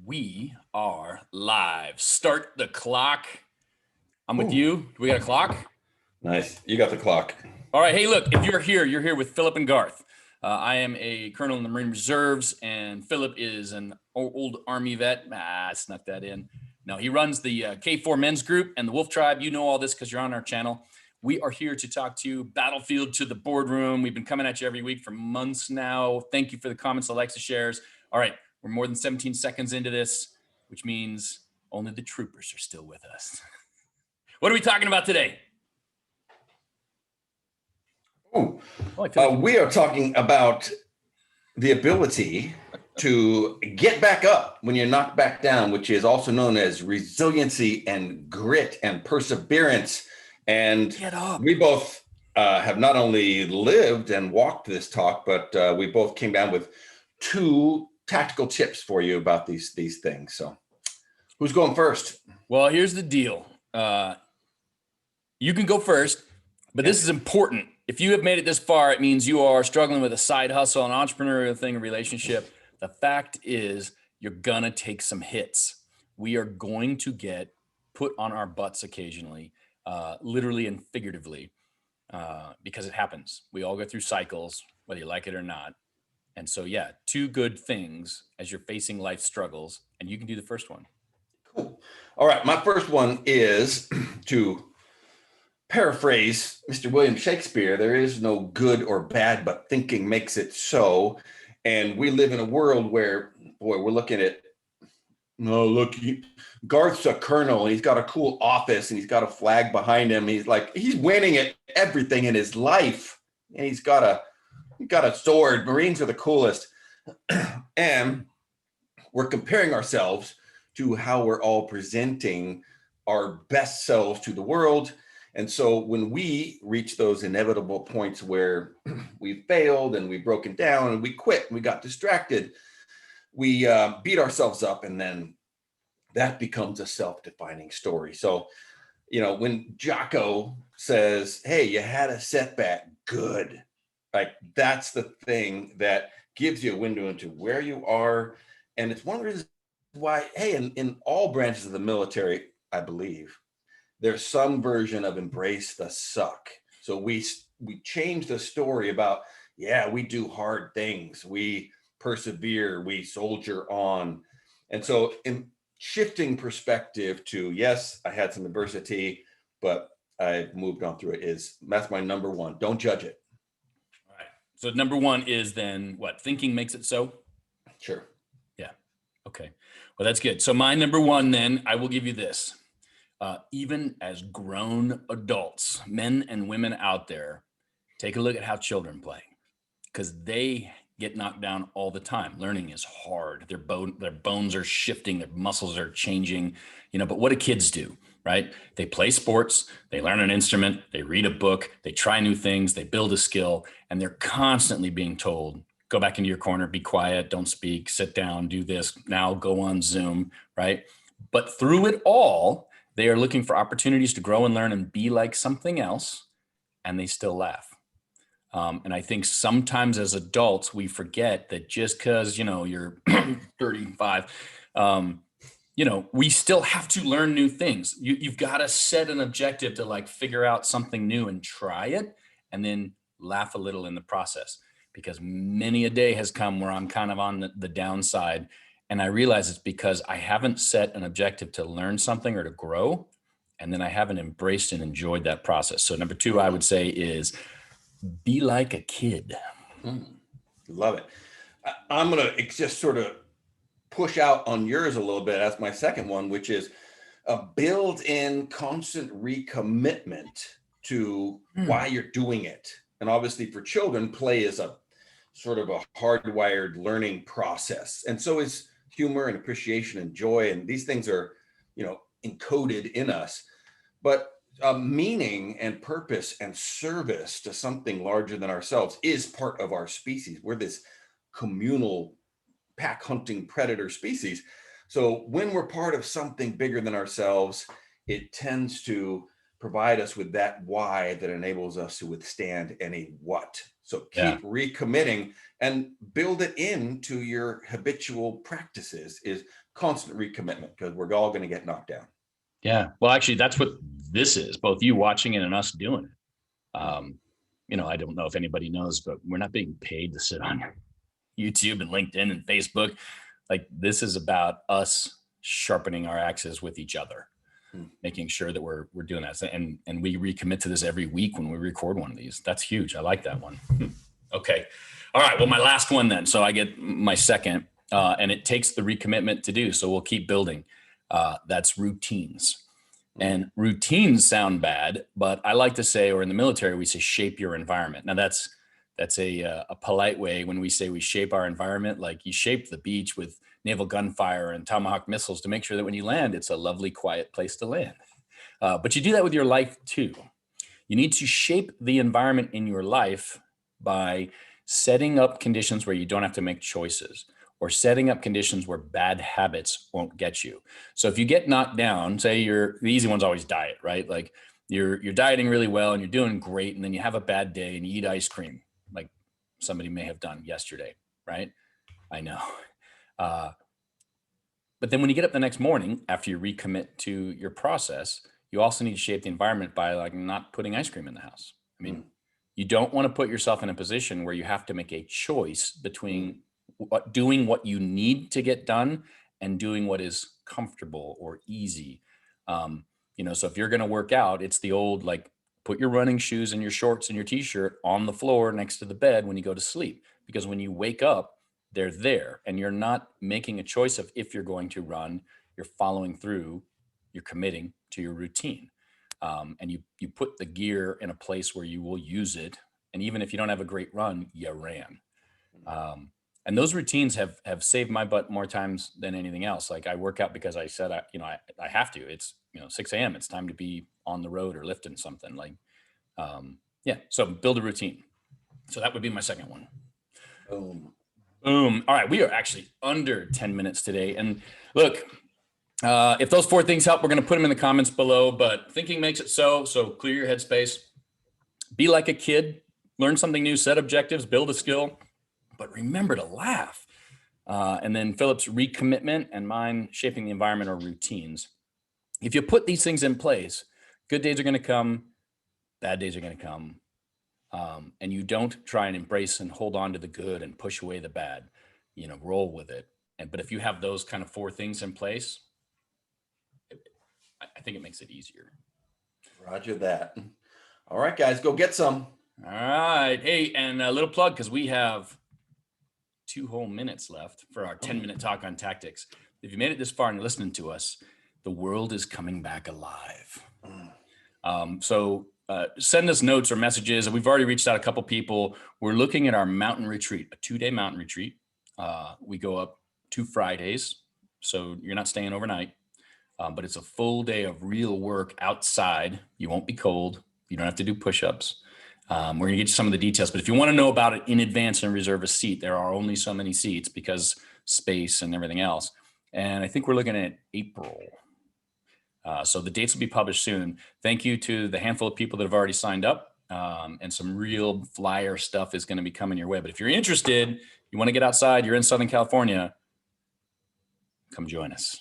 We are live. Start the clock. I'm with Ooh. you. We got a clock? Nice. You got the clock. All right. Hey, look, if you're here with Philip and Garth. I am a colonel in the Marine Reserves, and Philip is an old Army vet. I snuck that in. No, he runs the K4 Men's Group and the Wolf Tribe. You know all this because you're on our channel. We are here to talk to you, Battlefield to the Boardroom. We've been coming at you every week for months now. Thank you for the comments, the likes, the shares. All right. We're more than 17 seconds into this, which means only the troopers are still with us. What are we talking about today? We are talking about the ability to get back up when you're knocked back down, which is also known as resiliency and grit and perseverance. And we both have not only lived and walked this talk, but we both came down with 2 tactical tips for you about these things. So who's going first? Well, here's the deal. You can go first, but this is important. If you have made it this far, it means you are struggling with a side hustle, an entrepreneurial thing, a relationship. The fact is you're going to take some hits. We are going to get put on our butts occasionally, literally and figuratively, because it happens. We all go through cycles, whether you like it or not. And so, 2 good things as you're facing life struggles, and you can do the first one. Cool. All right. My first one is to paraphrase Mr. William Shakespeare. There is no good or bad, but thinking makes it so. And we live in a world where, boy, we're looking at, Garth's a colonel, and he's got a cool office, and he's got a flag behind him. He's winning at everything in his life. And he's got a sword. Marines are the coolest. And we're comparing ourselves to how we're all presenting our best selves to the world. And so when we reach those inevitable points where we failed and we've broken down and we quit and we got distracted, we beat ourselves up, and then that becomes a self-defining story. So, when Jocko says, hey, you had a setback, good. Like, that's the thing that gives you a window into where you are. And it's one of the reasons why, hey, in all branches of the military, I believe, there's some version of embrace the suck. So we change the story about, we do hard things, we persevere, we soldier on. And so in shifting perspective to, yes, I had some adversity, but I moved on through it, that's my number one. Don't judge it. All right. So number one is then what? Thinking makes it so? Sure. Yeah. Okay. Well, that's good. So my number one, then, I will give you this. Even as grown adults, men and women out there, take a look at how children play, because they get knocked down all the time. Learning is hard. Their bones are shifting, their muscles are changing, but what do kids do, right? They play sports, they learn an instrument, they read a book, they try new things, they build a skill, and they're constantly being told, go back into your corner, be quiet, don't speak, sit down, do this, now go on Zoom, right? But through it all, they are looking for opportunities to grow and learn and be like something else, and they still laugh. And I think sometimes as adults, we forget that just because, you're 35, we still have to learn new things. You've got to set an objective to figure out something new and try it, and then laugh a little in the process, because many a day has come where I'm kind of on the downside. And I realize it's because I haven't set an objective to learn something or to grow, and then I haven't embraced and enjoyed that process. So number 2, I would say, is be like a kid. Love it. I'm going to just sort of push out on yours a little bit as my second one, which is a built-in constant recommitment to why you're doing it. And obviously for children, play is a sort of a hardwired learning process. And so is humor and appreciation and joy. And these things are, encoded in us. But meaning and purpose and service to something larger than ourselves is part of our species. We're this communal pack hunting predator species. So when we're part of something bigger than ourselves, it tends to provide us with that why that enables us to withstand any what. So Yeah. keep recommitting and build it into your habitual practices is constant recommitment, because we're all going to get knocked down. Yeah. Well, actually, that's what this is, both you watching it and us doing it. I don't know if anybody knows, but we're not being paid to sit on YouTube and LinkedIn and Facebook. Like, this is about us sharpening our axes with each other, making sure that we're doing that. And we recommit to this every week when we record one of these. That's huge. I like that one. Okay. All right. Well, my last one then. So I get my second, and it takes the recommitment to do. So we'll keep building. That's routines. And routines sound bad, but I like to say, or in the military, we say shape your environment. Now that's a polite way when we say we shape our environment, like you shape the beach with naval gunfire and Tomahawk missiles to make sure that when you land, it's a lovely, quiet place to land. But you do that with your life too. You need to shape the environment in your life by setting up conditions where you don't have to make choices, or setting up conditions where bad habits won't get you. So if you get knocked down, say the easy one's always diet, right? Like you're dieting really well and you're doing great, and then you have a bad day and you eat ice cream, like somebody may have done yesterday, right? I know. But then when you get up the next morning after you recommit to your process, you also need to shape the environment by like not putting ice cream in the house. I mean, you don't want to put yourself in a position where you have to make a choice between doing what you need to get done and doing what is comfortable or easy. So if you're going to work out, it's the old, like, put your running shoes and your shorts and your t-shirt on the floor next to the bed when you go to sleep, because when you wake up, they're there, and you're not making a choice of if you're going to run. You're following through, you're committing to your routine. And you put the gear in a place where you will use it. And even if you don't have a great run, you ran. And those routines have saved my butt more times than anything else. Like, I work out because I said, I have to. It's 6 a.m. It's time to be on the road or lifting something. Like, so build a routine. So that would be my second one. Boom. Boom. All right. We are actually under 10 minutes today. And look, if those 4 things help, we're going to put them in the comments below, but thinking makes it so. So clear your headspace, be like a kid, learn something new, set objectives, build a skill, but remember to laugh. And then Philip's recommitment and mine, shaping the environment or routines. If you put these things in place, good days are going to come, bad days are going to come. And you don't try and embrace and hold on to the good and push away the bad, roll with it. But if you have those kind of 4 things in place, I think it makes it easier. Roger that. All right, guys, go get some. All right. Hey, and a little plug, because we have 2 whole minutes left for our 10-minute talk on tactics. If you made it this far and you're listening to us, the world is coming back alive. So send us notes or messages. We've already reached out a couple people. We're looking at our mountain retreat, a 2-day mountain retreat. We go up 2 Fridays, so you're not staying overnight, but it's a full day of real work outside. You won't be cold. You don't have to do push-ups. We're going to get you some of the details, but if you want to know about it in advance and reserve a seat, there are only so many seats because space and everything else. And I think we're looking at April. So the dates will be published soon. Thank you to the handful of people that have already signed up, and some real flyer stuff is going to be coming your way. But if you're interested, you want to get outside, you're in Southern California, come join us.